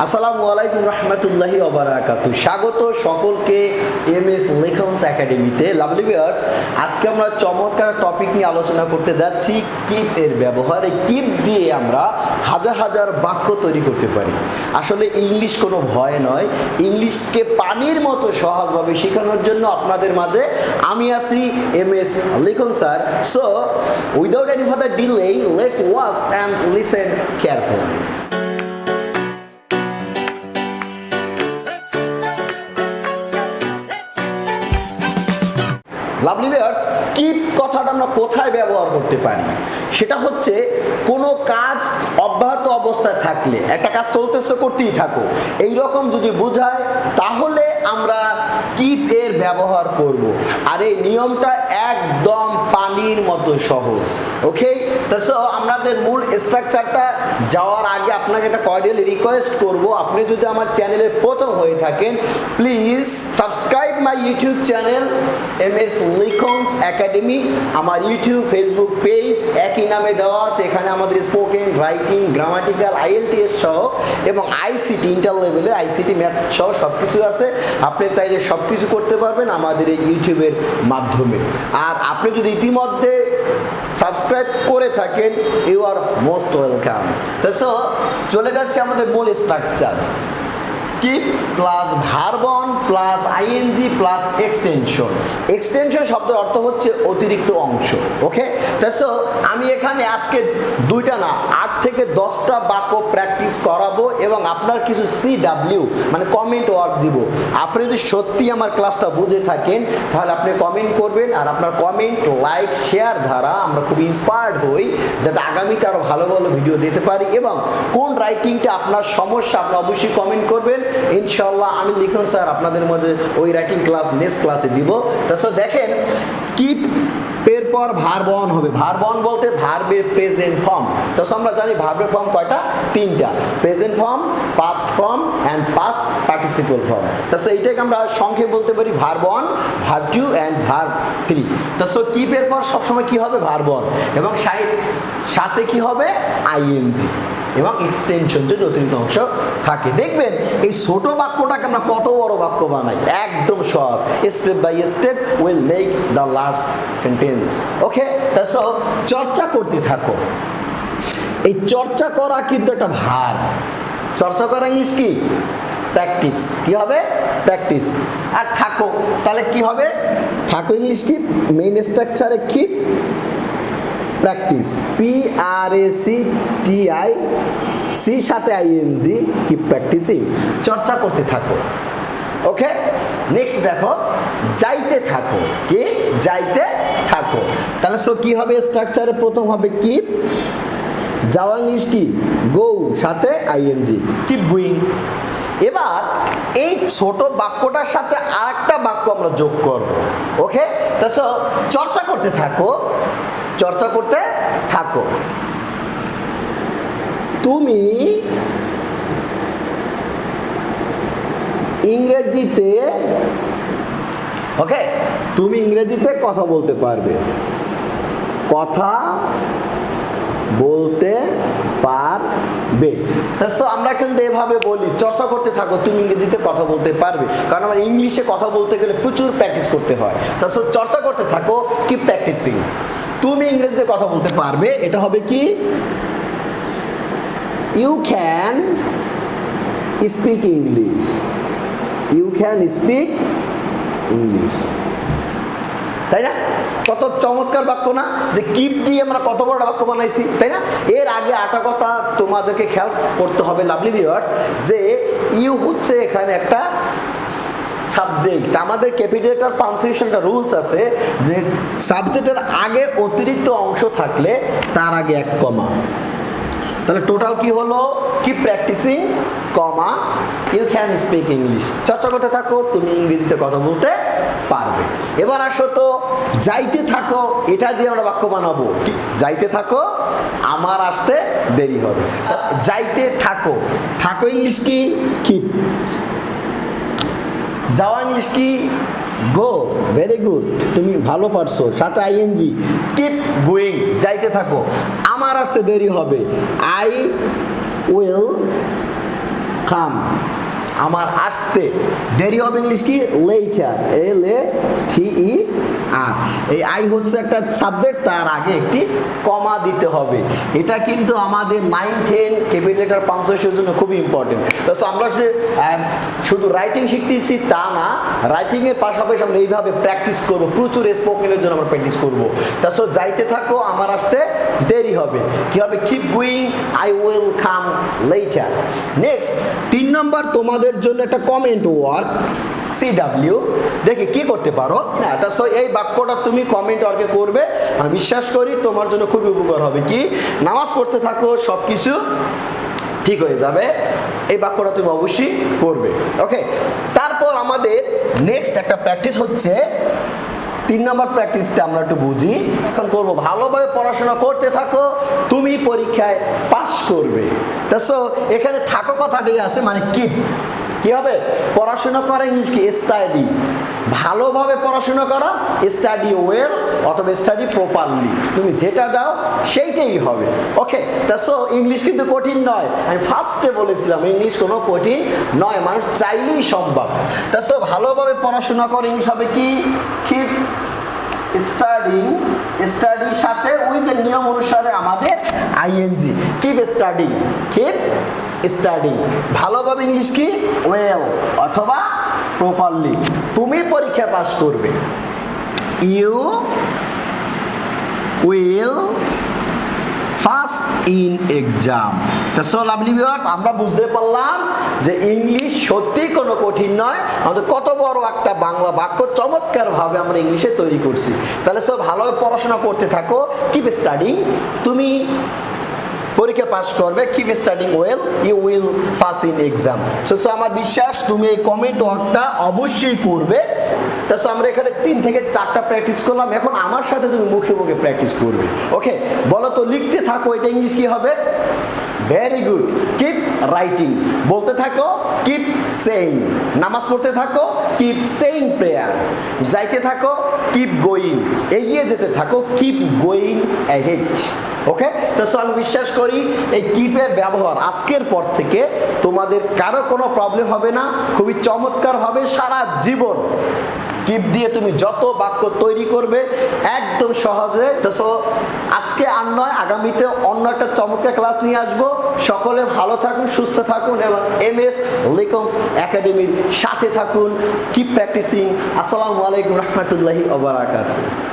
আসসালামু আলাইকুম রহমতুল্লাহি ওয়া বারাকাতুহু। স্বাগত সকলকে এমএস লিখন্স একাডেমিতে। লাভলি ভিউয়ার্স, আজকে আমরা চমৎকার টপিক নিয়ে আলোচনা করতে যাচ্ছি কিপ এর ব্যবহার। এই কিপ দিয়ে আমরা হাজার হাজার বাক্য তৈরি করতে পারি। আসলে ইংলিশ কোনো ভয় নয়, ইংলিশকে পানির মতো সহজভাবে শেখানোর জন্য আপনাদের মাঝে আমি আছি MS Likhon's sir. So without any further delay, let's watch and listen carefully. Lovely viewers, keep কথাটা আমরা কোথায় ব্যবহার করতে পারি? সেটা হচ্ছে কোনো কাজ অব্যাহত অবস্থায় থাকলে, একটা কাজ চলতেছে করতেই থাকো, এই রকম যদি বোঝায় তাহলে আমরা কিপ এর ব্যবহার করব। আর এই নিয়মটা একদম পানির মতো সহজ। ওকে, তো আমাদের মূল স্ট্রাকচারটা যাওয়ার আগে আপনাকে একটা কর্ডিয়ালি রিকোয়েস্ট করব, আপনি যদি আমার চ্যানেলের প্রথম হয়ে থাকেন, please subscribe my YouTube channel MS Likhon's academy. আমার ইউটিউব ফেসবুক পেজ একই নামে দেওয়া আছে। এখানে আমাদের স্পোকেন, রাইটিং, গ্রামাটিক্যাল, আইএলটিএস সহ এবং আইসিটি ইন্টার লেভেলে আইসিটি ম্যাথ সহ সব কিছু আছে। আপনি চাইলে সব কিছু করতে পারবেন আমাদের এই ইউটিউবের মাধ্যমে। আর আপনি যদি ইতিমধ্যে সাবস্ক্রাইব করে থাকেন, ইউ আর মোস্ট ওয়েলকাম। তো চলে যাচ্ছে আমাদের মূল structure. Keep plus verb one plus ING plus extension. Extension শব্দের অর্থ হচ্ছে অতিরিক্ত অংশ। ওকে, তো আমি এখানে আজকে 2টা না 8 থেকে 10টা বাক্য প্র্যাকটিস করাবো এবং আপনার কিছু CW মানে কমেন্ট ওয়ার্ক দিব। আপনি যদি সত্যি আমার ক্লাসটা বুঝে থাকেন তাহলে আপনি কমেন্ট করবেন, আর আপনার কমেন্ট, লাইক, শেয়ার দ্বারা আমরা খুব ইন্সপায়ার্ড হই যাতে আগামীতে আরও ভালো ভালো ভিডিও দিতে পারি। এবং কোন রাইটিংটা আপনার সমস্যা আপনি অবশ্যই কমেন্ট করবেন। ইনশাআল্লাহ আমি লিখুন স্যার আপনাদের মধ্যে ওই রাইটিং ক্লাস নেক্সট ক্লাসে দিব। তো দেখেন, কিপ এর পর ভার্ব অন হবে। ভার্ব অন বলতে ভার্বের প্রেজেন্ট ফর্ম। তো আমরা জানি ভার্বের ফর্ম কয়টা? 3টা, present form, past form and past participle form. তো এইটাকে আমরা সংক্ষেপে বলতে পারি verb one, verb two and verb 3। তো কিপ এর পর সবসময় কি হবে? ভার্ব অন, এবং সাথে কি হবে? আইএনজি এবং এক্সটেনশন যদি অতিরিক্ত অংশ থাকে। দেখবেন এই ছোট বাক্যটাকে আমরা কত বড় বাক্য বানাই, একদম সহজ। Step by step will make the large sentence. Okay, তা চর্চা করতে থাকো। এই চর্চা করা কিন্তু একটা ভার। চর্চা করা ইংলিশ কি? প্র্যাকটিস। কি হবে? প্র্যাকটিস। আর থাকো, তাহলে কি হবে? থাকো ইংলিশ কি? মেইন স্ট্রাকচারে কি? প্র্যাকটিস, PRACTIC সাথে আইএনজি, কি প্র্যাকটিসিং, চর্চা করতে থাকো। ওকে, নেক্সট দেখো, যাইতে থাকো। কি? যাইতে থাকো। তাহলে কি হবে? স্ট্রাকচারে প্রথম হবে কি? যাওয়া ইংলিশ কি? গো সাথে আইএনজি, কিপ গোয়িং। এবার এই ছোট বাক্যটার সাথে আরেকটা বাক্য আমরা যোগ করব। ওকে, তা চর্চা করতে থাকো, চর্চা করতে থাকো। তুমি ইংরেজিতে, ওকে, তুমি ইংরেজিতে কথা বলতে পারবে। কথা বলতে পারবে। আমরা কিন্তু এভাবে বলি, চর্চা করতে থাকো, তুমি ইংরেজিতে কথা বলতে পারবে। কারণ আমার ইংলিশে কথা বলতে গেলে প্রচুর প্র্যাকটিস করতে হয়। চর্চা করতে থাকো, কি প্র্যাকটিসিং। তুমি ইংরেজিতে কথা বলতে পারবে, এটা হবে কি? You can speak English. You can speak English. তাই না? কত চমৎকার বাক্য না? যে কিপ দিয়ে আমরা কত বড় বাক্য বানাইছি, তাই না? এর আগে আটা কথা তোমাদেরকে খেয়াল করতে হবে লাভলি ভিউয়ার্স, যে ইউ হচ্ছে এখানে একটা সাবজেক্ট। আমাদের ক্যাপিটাল পাঞ্চুয়েশনটা রুলস আছে যে সাবজেক্টের আগে অতিরিক্ত অংশ থাকলে তার আগে 1 কমা। তাহলে টোটাল কি হলো? কি practising, comma, you can speak English. চর্চা করতে থাকো, তুমি ইংরেজিতে কথা বলতে পারবে। এবার আসো তো, যাইতে থাকো, এটা দিয়ে আমরা বাক্য বানাবো। কি? যাইতে থাকো, আমার আসতে দেরি হবে। যাইতে থাকো, থাকো ইংলিশ কি? কিপ। যাওয়া ইংলিশ কি? গো। ভেরি গুড, তুমি ভালো পারছো। সাথে আইএনজি, কিপ গোয়িং, যাইতে থাকো। আমার আসতে দেরি হবে, আই উইল কাম, আমার আসতে। দেরি হবে ইংলিশ কি লেটার, LATER। এই আই হচ্ছে একটা সাবজেক্ট, তার আগে একটি কমা দিতে হবে। এটা কিন্তু আমাদের 9, 10 ক্যাপিটাল লেটার পাংচুয়েশনের জন্য খুবই ইম্পর্টেন্ট। তো আমরা যে শুধু রাইটিং শিখতেছি তা না, রাইটিংয়ের পাশাপাশি আমরা এইভাবে প্র্যাকটিস করবো, প্রচুর স্পোকেনের জন্য আমরা প্র্যাকটিস করবো। তাছাড়া যাইতে থাকো, আমার আসতে দেরি হবে, কি হবে keep going, I will come later. Next 3 number তোমাদের জন্য একটা কমেন্ট ওয়ার্ক, CW, দেখে কি করতে পারো না। তাছাড়া এই বাক্যটা তুমি কমেন্ট ওয়ার্কে করবে, আমি বিশ্বাস করি তোমার জন্য খুবই উপকার হবে। কি নামাজ পড়তে থাকো, সব কিছু ঠিক হয়ে যাবে। এই বাক্যটা তুমি অবশ্যই করবে। ওকে, তারপর আমাদের নেক্সট একটা প্র্যাকটিস হচ্ছে 3 নম্বর প্র্যাকটিসটা আমরা একটু বুঝি। এখন করব, ভালোভাবে পড়াশোনা করতে থাকো, তুমি পরীক্ষায় পাস করবে। তো এখানে থাকো কথাটাই আছে, মানে কি হবে, পড়াশোনা করা ইংলিশ কি স্টাডি, ভালোভাবে পড়াশোনা করা, স্টাডি ওয়েল অথবা স্টাডি প্রপারলি, তুমি যেটা দাও সেইটাই হবে। ওকে, সো ইংলিশ কিন্তু কঠিন নয়, আমি ফার্স্টে বলেছিলাম ইংলিশ কোনো কঠিন নয়, মানুষ চাইলেই সম্ভব। সো ভালোভাবে পড়াশোনা করে ইংলিশ হবে কি কিপ স্টাডিং, স্টাডির সাথে ওই যে নিয়ম অনুসারে আমাদের ING, keep studying, keep studying. ভালোভাবে ইংলিশ কি ওয়েল অথবা প্রপারলি, তুমি পরীক্ষা পাস করবে। You will first in exam. So lovely viewers, আমরা বুঝতে পারলাম যে ইংলিশ সত্যি কোনো কঠিন নয়, আমাদের কত বড় একটা বাংলা বাক্য চমৎকারভাবে আমরা ইংলিশে তৈরি করছি। তাহলে সব ভালোভাবে পড়াশোনা করতে থাকো, কিপ স্টাডিং, তুমি পরীক্ষা পাস করবে, keep studying well, you will pass in exam. So আমার বিশ্বাস তুমি এই কমেন্ট ওয়ার্কটা অবশ্যই করবে। সো আমরা এখানে 3 থেকে 4টা প্র্যাকটিস করলাম, এখন আমার সাথে তুমি মুখে মুখে প্র্যাকটিস করবে। ওকে, বলো তো, লিখতে থাকো, এটা ইংলিশ কি হবে? ভেরি গুড, কিপ রাইটিং, বলতে থাকো, কিপ সেইং, নামাজ পড়তে থাকো, কিপ সেইং প্রেয়ার, যাইতে থাকো, কিপ গোয়িং, এগিয়ে যেতে থাকো, কিপ গোয়িং অ্যাহেড। ওকে, তো আমি বিশ্বাস করি এই কিপের ব্যবহার আজকের পর থেকে তোমাদের কারো কোনো প্রবলেম হবে না, খুবই চমৎকারভাবে সারা জীবন কিপ দিয়ে তুমি যত বাক্য তৈরি করবে একদম সহজে। তো আজকে আর নয়, আগামীতে অন্য একটা চমৎকার ক্লাস নিয়ে আসবো। সকলে ভালো থাকুন, সুস্থ থাকুন এবং MS লিকন্স একাডেমির সাথে থাকুন। Keep practising. আসসালামু আলাইকুম রহমতুল্লাহি ওয়া বারাকাতুহু।